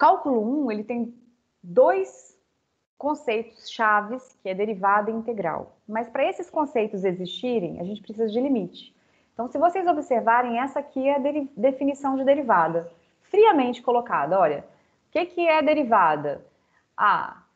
cálculo 1, ele tem dois conceitos chaves, que é derivada e integral. Mas para esses conceitos existirem, a gente precisa de limite. Então, se vocês observarem, essa aqui é a definição de derivada. Friamente colocada, olha, o que é derivada?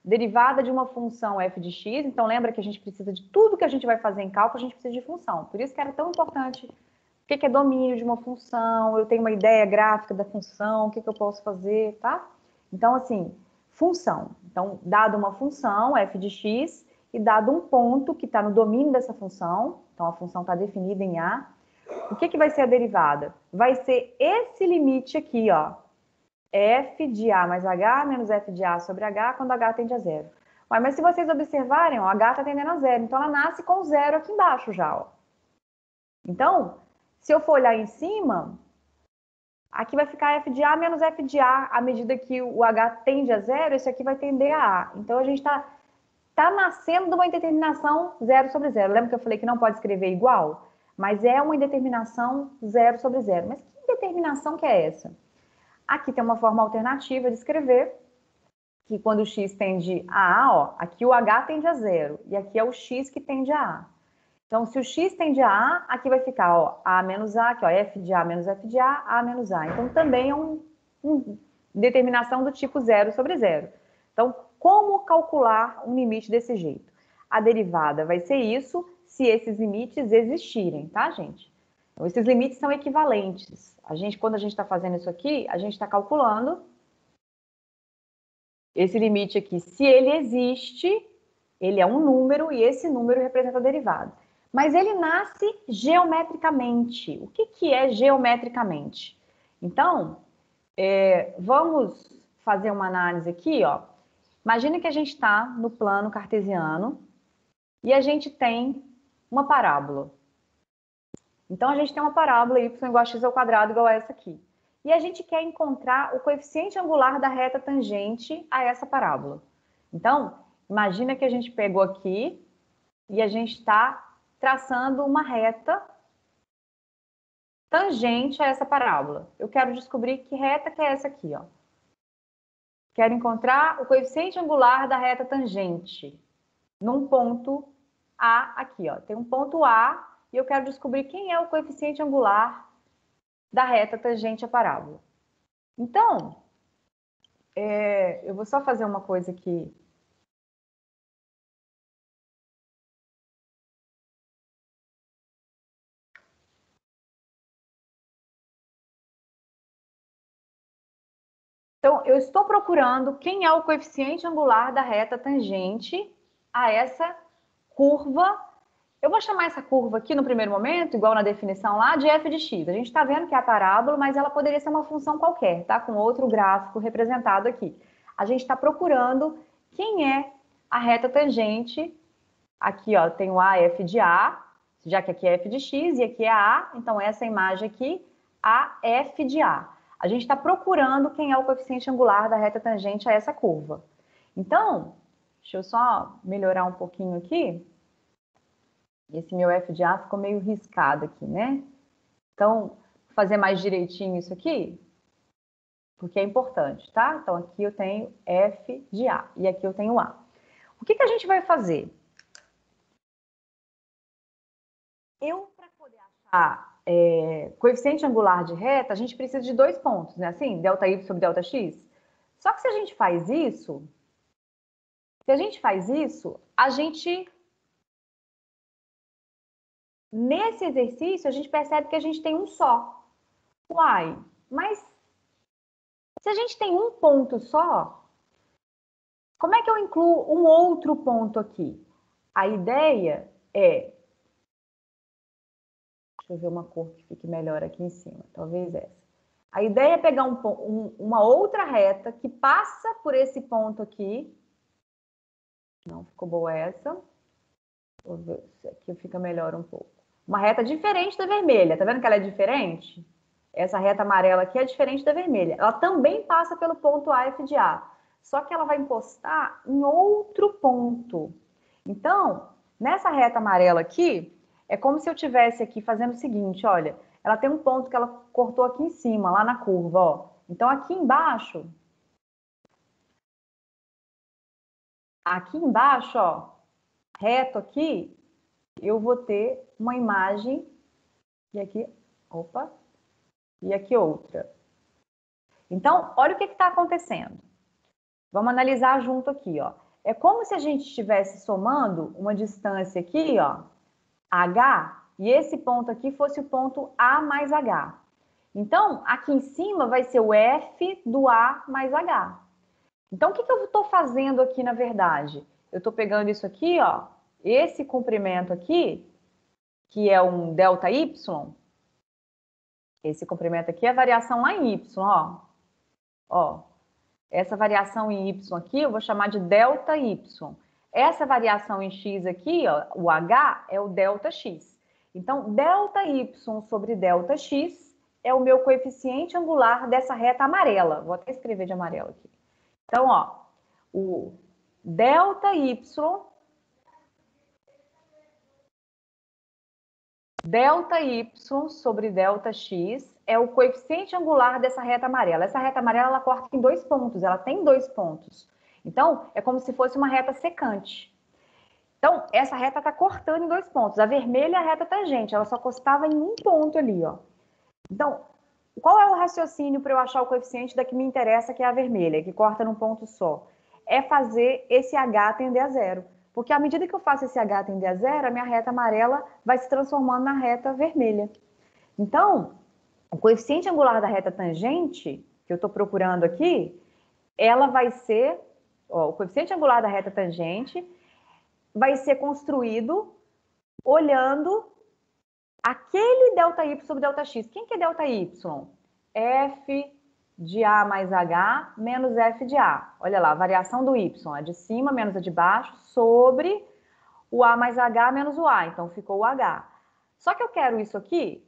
Derivada de uma função f de x, então lembra que a gente precisa de tudo que a gente vai fazer em cálculo, a gente precisa de função. Por isso que era tão importante o que é domínio de uma função, eu tenho uma ideia gráfica da função, o que eu posso fazer, tá? Então, assim, função. Então, dado uma função, f de x, e dado um ponto que está no domínio dessa função, então a função está definida em A, o que vai ser a derivada? Vai ser esse limite aqui, ó, f de A mais h menos f de A sobre h quando h tende a zero. Mas se vocês observarem, ó, h está tendendo a zero, então ela nasce com zero aqui embaixo já, ó. Então, se eu for olhar em cima, aqui vai ficar f de A menos f de A, à medida que o h tende a zero, esse aqui vai tender a A. Então, a gente está nascendo de uma indeterminação zero sobre zero. Lembra que eu falei que não pode escrever igual? Mas é uma indeterminação zero sobre zero. Mas que indeterminação que é essa? Aqui tem uma forma alternativa de escrever, que quando o x tende a A, ó, aqui o h tende a zero, e aqui é o x que tende a A. Então, se o x tende a A, aqui vai ficar, ó, A menos A, aqui, ó, f de A menos f de A menos A. Então, também é uma determinação do tipo zero sobre zero. Então, como calcular um limite desse jeito? A derivada vai ser isso, se esses limites existirem, tá, gente? Então, esses limites são equivalentes. Quando a gente está fazendo isso aqui, a gente está calculando esse limite aqui. Se ele existe, ele é um número e esse número representa a derivada. Mas ele nasce geometricamente. O que é geometricamente? Então, vamos fazer uma análise aqui, ó. Imagina que a gente está no plano cartesiano e a gente tem uma parábola. Então, a gente tem uma parábola y igual a x ao quadrado igual a essa aqui. E a gente quer encontrar o coeficiente angular da reta tangente a essa parábola. Então, imagina que a gente pegou aqui e a gente está traçando uma reta tangente a essa parábola. Eu quero descobrir que reta que é essa aqui, ó. Quero encontrar o coeficiente angular da reta tangente num ponto A aqui, ó. Tem um ponto A e eu quero descobrir quem é o coeficiente angular da reta tangente à parábola. Então, eu vou só fazer uma coisa aqui. Então, eu estou procurando quem é o coeficiente angular da reta tangente a essa curva. Eu vou chamar essa curva aqui no primeiro momento, igual na definição lá, de f de x. A gente está vendo que é a parábola, mas ela poderia ser uma função qualquer, tá? Com outro gráfico representado aqui. A gente está procurando quem é a reta tangente. Aqui, ó, tem o a f de a, já que aqui é f de x e aqui é a, então essa imagem aqui, a f de a. A gente está procurando quem é o coeficiente angular da reta tangente a essa curva. Então, deixa eu só melhorar um pouquinho aqui. Esse meu f de a ficou meio riscado aqui, né? Então, vou fazer mais direitinho isso aqui, porque é importante, tá? Então, aqui eu tenho f de a e aqui eu tenho a. O que a gente vai fazer? Para poder achar coeficiente angular de reta, a gente precisa de dois pontos, né? Assim, ΔY sobre ΔX. Só que se a gente faz isso, nesse exercício, a gente percebe que a gente tem um só. Uai, mas se a gente tem um ponto só, como é que eu incluo um outro ponto aqui? A ideia é... Deixa eu ver uma cor que fique melhor aqui em cima, talvez essa. A ideia é pegar uma outra reta que passa por esse ponto aqui. Não ficou boa essa. Vou ver se aqui fica melhor um pouco. Uma reta diferente da vermelha. Tá vendo que ela é diferente? Essa reta amarela aqui é diferente da vermelha. Ela também passa pelo ponto A, F de A. Só que ela vai encostar em outro ponto. Então, nessa reta amarela aqui, é como se eu tivesse aqui fazendo o seguinte, olha. Ela tem um ponto que ela cortou aqui em cima, lá na curva, ó. Então, aqui embaixo, Aqui embaixo, ó, reto aqui, eu vou ter uma imagem, e aqui, opa, e aqui outra. Então, olha o que está acontecendo. Vamos analisar junto aqui, ó. É como se a gente estivesse somando uma distância aqui, ó, H, e esse ponto aqui fosse o ponto A mais H. Então, aqui em cima vai ser o F do A mais H. Então, o que eu estou fazendo aqui, na verdade? Eu estou pegando isso aqui, ó, esse comprimento aqui, que é um ΔY, esse comprimento aqui é a variação lá em Y, ó. Ó, essa variação em Y aqui eu vou chamar de ΔY. Essa variação em X aqui, ó, o H, é o ΔX. Então, ΔY sobre ΔX é o meu coeficiente angular dessa reta amarela. Vou até escrever de amarelo aqui. Então, ó, o ΔY sobre ΔX é o coeficiente angular dessa reta amarela. Essa reta amarela, ela corta em 2 pontos, ela tem 2 pontos. Então, é como se fosse uma reta secante. Então, essa reta está cortando em 2 pontos. A vermelha é a reta tangente, ela só cortava em um ponto ali, ó. Então, qual é o raciocínio para eu achar o coeficiente da que me interessa, que é a vermelha, que corta num ponto só? É fazer esse H tender a zero. Porque à medida que eu faço esse H tender a zero, a minha reta amarela vai se transformando na reta vermelha. Então, o coeficiente angular da reta tangente, que eu estou procurando aqui, ela vai ser, ó, o coeficiente angular da reta tangente vai ser construído olhando aquele ΔY sobre ΔX. Quem que é ΔY? F de A mais H menos F de A. Olha lá, a variação do Y, a de cima menos a de baixo, sobre o A mais H menos o A. Então, ficou o H. Só que eu quero isso aqui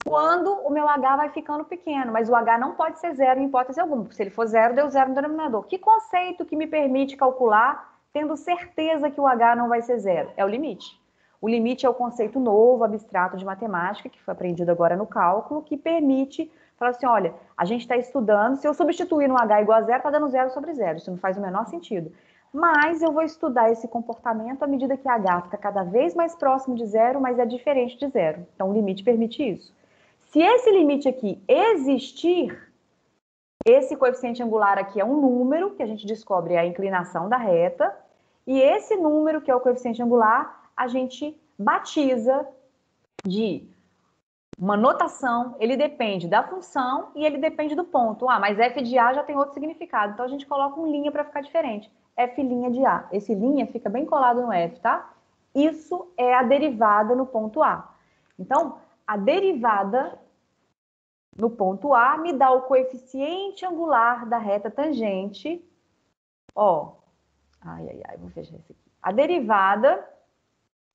quando o meu H vai ficando pequeno, mas o H não pode ser zero em hipótese alguma, porque se ele for zero, deu zero no denominador. Que conceito que me permite calcular tendo certeza que o H não vai ser zero? É o limite. O limite é o conceito novo, abstrato de matemática, que foi aprendido agora no cálculo, que permite falar assim, olha, a gente está estudando, se eu substituir no H igual a zero, está dando zero sobre zero, isso não faz o menor sentido. Mas eu vou estudar esse comportamento à medida que H fica cada vez mais próximo de zero, mas é diferente de zero. Então, o limite permite isso. Se esse limite aqui existir, esse coeficiente angular aqui é um número, que a gente descobre a inclinação da reta, e esse número, que é o coeficiente angular, a gente batiza de uma notação, ele depende da função e ele depende do ponto. Ah, mas f de A já tem outro significado, então a gente coloca um linha para ficar diferente. F' de A. Esse linha fica bem colado no F, tá? Isso é a derivada no ponto A. Então, a derivada no ponto A me dá o coeficiente angular da reta tangente. Ó, vou fechar esse aqui. A derivada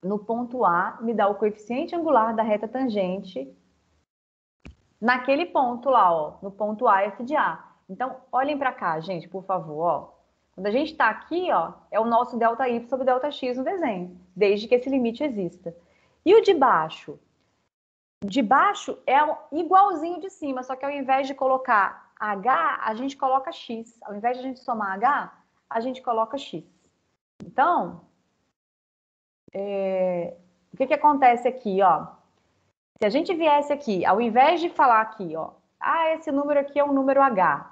no ponto A me dá o coeficiente angular da reta tangente naquele ponto lá, ó, no ponto A, F de A. Então, olhem para cá, gente, por favor, ó. Quando a gente está aqui, ó, é o nosso ΔY sobre ΔX no desenho, desde que esse limite exista. E o de baixo? De baixo é igualzinho de cima, só que ao invés de colocar H, a gente coloca X. Ao invés de a gente somar H, a gente coloca X. Então, o que acontece aqui, ó? Se a gente viesse aqui, ao invés de falar aqui, ó, esse número aqui é um número H.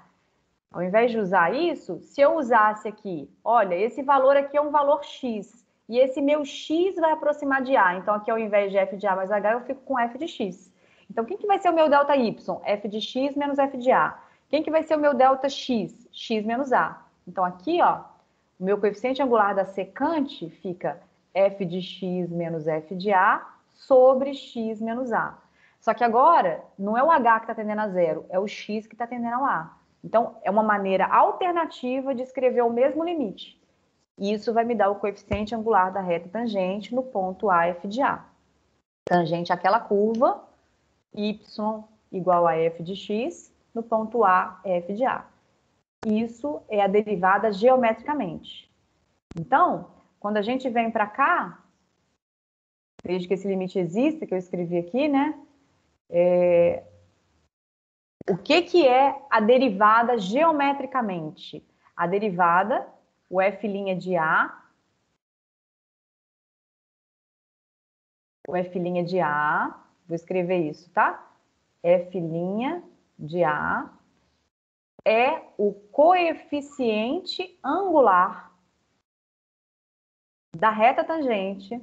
Ao invés de usar isso, se eu usasse aqui, olha, esse valor aqui é um valor X. E esse meu X vai aproximar de A. Então, aqui ao invés de F de A mais H, eu fico com F de X. Então, quem que vai ser o meu ΔY? F de X menos F de A. Quem que vai ser o meu ΔX? X menos A. Então, aqui, ó, o meu coeficiente angular da secante fica F de X menos F de A sobre X menos A. Só que agora, não é o H que está tendendo a zero, é o X que está tendendo ao A. Então, é uma maneira alternativa de escrever o mesmo limite. E isso vai me dar o coeficiente angular da reta tangente no ponto A, F de A. Tangente àquela curva, y igual a f de x, no ponto A, F de A. Isso é a derivada geometricamente. Então, quando a gente vem para cá, desde que esse limite exista, que eu escrevi aqui, né? O que é a derivada geometricamente? A derivada o f' de A, vou escrever isso, tá? F' de A é o coeficiente angular da reta tangente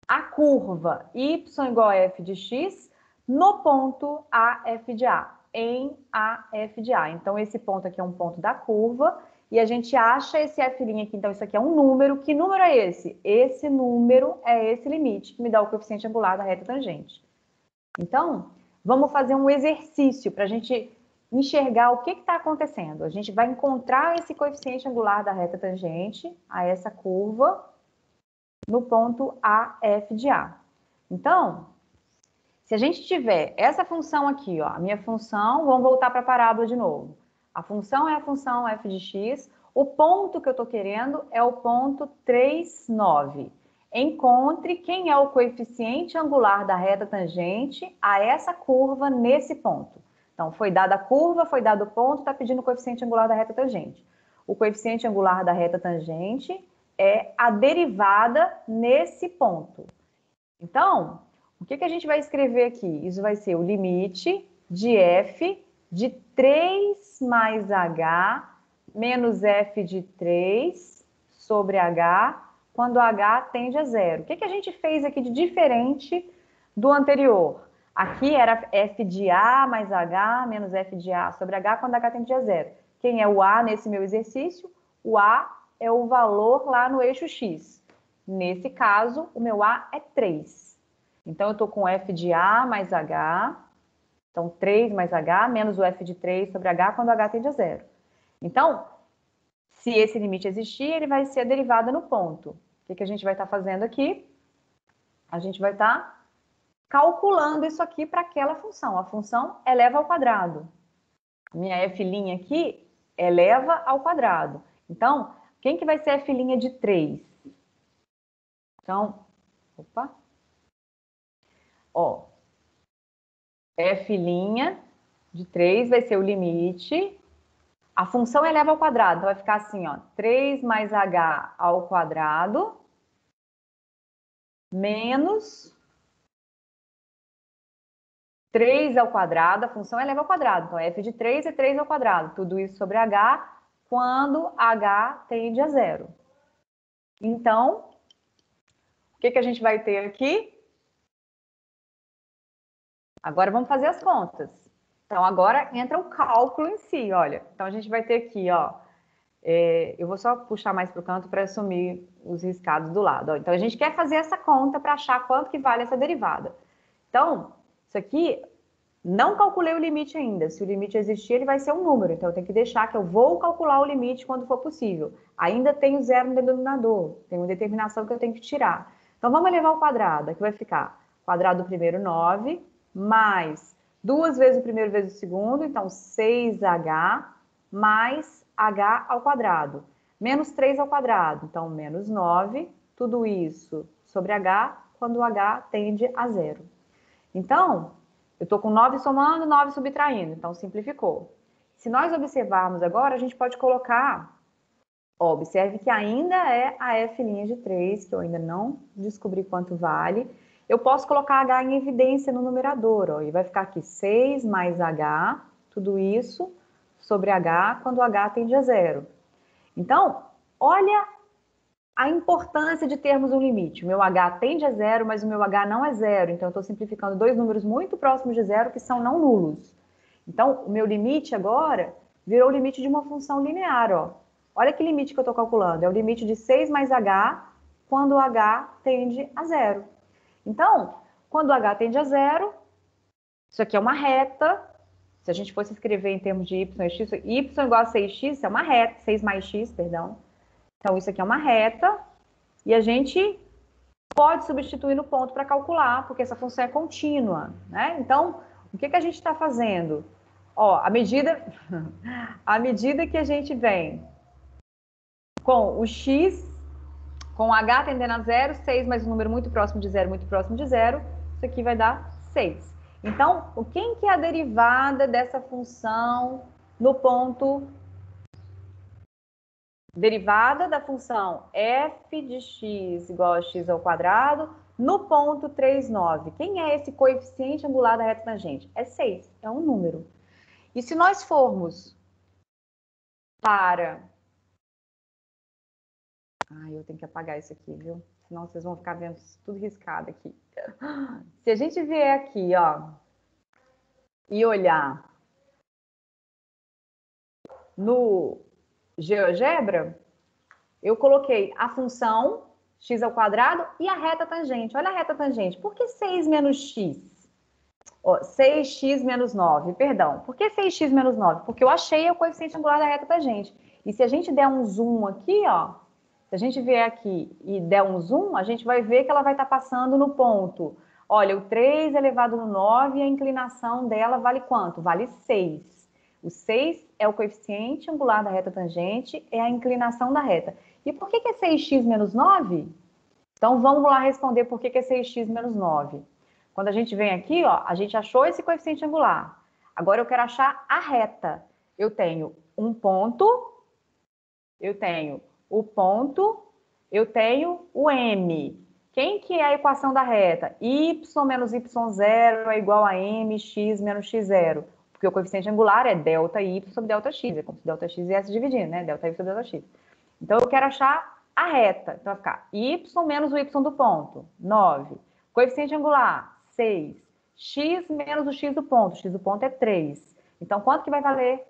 a curva y igual a f de x no ponto AF de A, em AF de A. Então, esse ponto aqui é um ponto da curva e a gente acha esse f' aqui. Então, isso aqui é um número. Que número é esse? Esse número é esse limite que me dá o coeficiente angular da reta tangente. Então, vamos fazer um exercício para a gente enxergar o que está acontecendo. A gente vai encontrar esse coeficiente angular da reta tangente a essa curva no ponto AF de A. Então, se a gente tiver essa função aqui, ó, a minha função, vamos voltar para a parábola de novo. A função é a função f de x, o ponto que eu estou querendo é o ponto 3, 9. Encontre quem é o coeficiente angular da reta tangente a essa curva nesse ponto. Então, foi dada a curva, foi dado o ponto, está pedindo o coeficiente angular da reta tangente. O coeficiente angular da reta tangente é a derivada nesse ponto. Então, o que a gente vai escrever aqui? Isso vai ser o limite de f de 3 mais h menos f de 3 sobre h, quando h tende a zero. O que a gente fez aqui de diferente do anterior? Aqui era f de a mais h menos f de a sobre h, quando h tende a zero. Quem é o a nesse meu exercício? O a é o valor lá no eixo x. Nesse caso, o meu a é 3. Então, eu estou com f de a mais h, então 3 mais h, menos o f de 3 sobre h, quando h tende a zero. Então, se esse limite existir, ele vai ser a derivada no ponto. O que a gente vai estar fazendo aqui? A gente vai estar calculando isso aqui para aquela função. A função eleva ao quadrado. Minha f' aqui eleva ao quadrado. Então, quem que vai ser f' de 3? Então, opa. Ó, f' de 3 vai ser o limite. A função eleva ao quadrado, então vai ficar assim, ó, 3 mais h ao quadrado menos 3 ao quadrado, a função eleva ao quadrado. Então, f de 3 é 3 ao quadrado. Tudo isso sobre h quando h tende a zero. Então, o que a gente vai ter aqui? Agora vamos fazer as contas. Então, agora entra o cálculo em si, olha. Então, a gente vai ter aqui, ó. Eu vou só puxar mais para o canto para assumir os riscados do lado. Ó. Então, a gente quer fazer essa conta para achar quanto que vale essa derivada. Então, isso aqui, não calculei o limite ainda. Se o limite existir, ele vai ser um número. Então, eu tenho que deixar que eu vou calcular o limite quando for possível. Ainda tem o zero no denominador. Tem uma determinação que eu tenho que tirar. Então, vamos elevar ao quadrado. Aqui vai ficar quadrado do primeiro, 9, mais 2 vezes o primeiro vezes o segundo, então 6h, mais h ao quadrado. Menos 3 ao quadrado, então menos 9. Tudo isso sobre h, quando o h tende a zero. Então, eu estou com 9 somando, 9 subtraindo, então simplificou. Se nós observarmos agora, a gente pode colocar, ó, observe que ainda é a f' de 3, que eu ainda não descobri quanto vale. Eu posso colocar h em evidência no numerador, ó, e vai ficar aqui 6 mais h, tudo isso sobre h, quando h tende a zero. Então, olha a importância de termos um limite. O meu h tende a zero, mas o meu h não é zero. Então, eu estou simplificando dois números muito próximos de zero, que são não nulos. Então, o meu limite agora virou o limite de uma função linear, ó. Olha que limite que eu estou calculando. É o limite de 6 mais h, quando h tende a zero. Então, quando h tende a zero, isso aqui é uma reta. Se a gente fosse escrever em termos de y e x, y igual a 6x, isso é uma reta, 6 mais x, perdão. Então, isso aqui é uma reta, e a gente pode substituir no ponto para calcular, porque essa função é contínua, né? Então, o que a gente está fazendo? Ó, à medida que a gente vem com o x, com o h tendendo a zero, 6 mais um número muito próximo de zero, isso aqui vai dar 6. Então, quem que é a derivada dessa função no ponto derivada da função f de x igual a x ao quadrado no ponto 3,9. Quem é esse coeficiente angular da reta tangente? É 6, é um número. E se nós formos para... eu tenho que apagar isso aqui, viu? Senão vocês vão ficar vendo tudo riscado aqui. Se a gente vier aqui, ó, e olhar no GeoGebra, eu coloquei a função x ao quadrado e a reta tangente. Olha a reta tangente. Por que 6 menos x? 6x menos 9, perdão. Por que 6x menos 9? Porque eu achei o coeficiente angular da reta tangente. E se a gente der um zoom aqui, ó, se a gente vier aqui e der um zoom, a gente vai ver que ela vai estar passando no ponto. Olha, o 3 elevado no 9, a inclinação dela vale quanto? Vale 6. O 6 é o coeficiente angular da reta tangente, é a inclinação da reta. E por que é 6x menos 9? Então, vamos lá responder por que é 6x menos 9. Quando a gente vem aqui, ó, a gente achou esse coeficiente angular. Agora eu quero achar a reta. Eu tenho um ponto, eu tenho o ponto, eu tenho o m. Quem que é a equação da reta? Y menos y0 é igual a mx menos x0. Porque o coeficiente angular é delta y sobre delta x. É como se delta x viesse dividindo, né? Delta y sobre delta x. Então, eu quero achar a reta. Então, vai ficar y menos o y do ponto, 9. Coeficiente angular, 6. X menos o x do ponto. X do ponto é 3. Então, quanto que vai valer?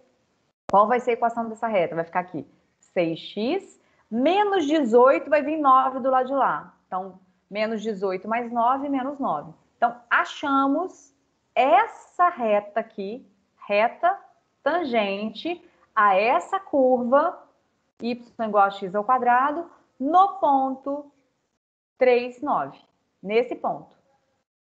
Qual vai ser a equação dessa reta? Vai ficar aqui 6x menos 18 vai vir 9 do lado de lá. Então, menos 18 mais 9, menos 9. Então, achamos essa reta aqui, reta tangente a essa curva, y igual a x ao quadrado, no ponto 3,9. Nesse ponto.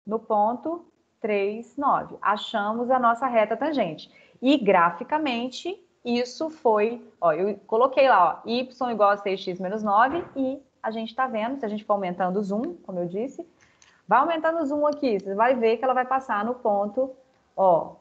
No ponto 3,9. Achamos a nossa reta tangente. E, graficamente, isso foi... Ó, eu coloquei lá, ó, y igual a 6x menos 9, e a gente está vendo, se a gente for aumentando o zoom, como eu disse, vai aumentando o zoom aqui, você vai ver que ela vai passar no ponto, ó,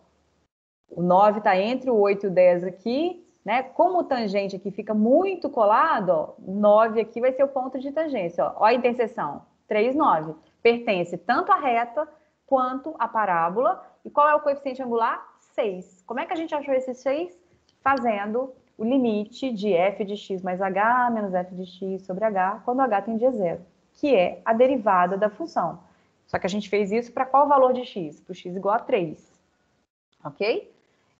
o 9 está entre o 8 e o 10 aqui, né? Como o tangente aqui fica muito colado, ó, 9 aqui vai ser o ponto de tangência, ó, ó a interseção, 3,9. Pertence tanto à reta quanto à parábola. E qual é o coeficiente angular? 6. Como é que a gente achou esse 6? Fazendo o limite de f de x mais h menos f de x sobre h, quando h tende a zero, que é a derivada da função. Só que a gente fez isso para qual valor de x? Para o x igual a 3. Ok?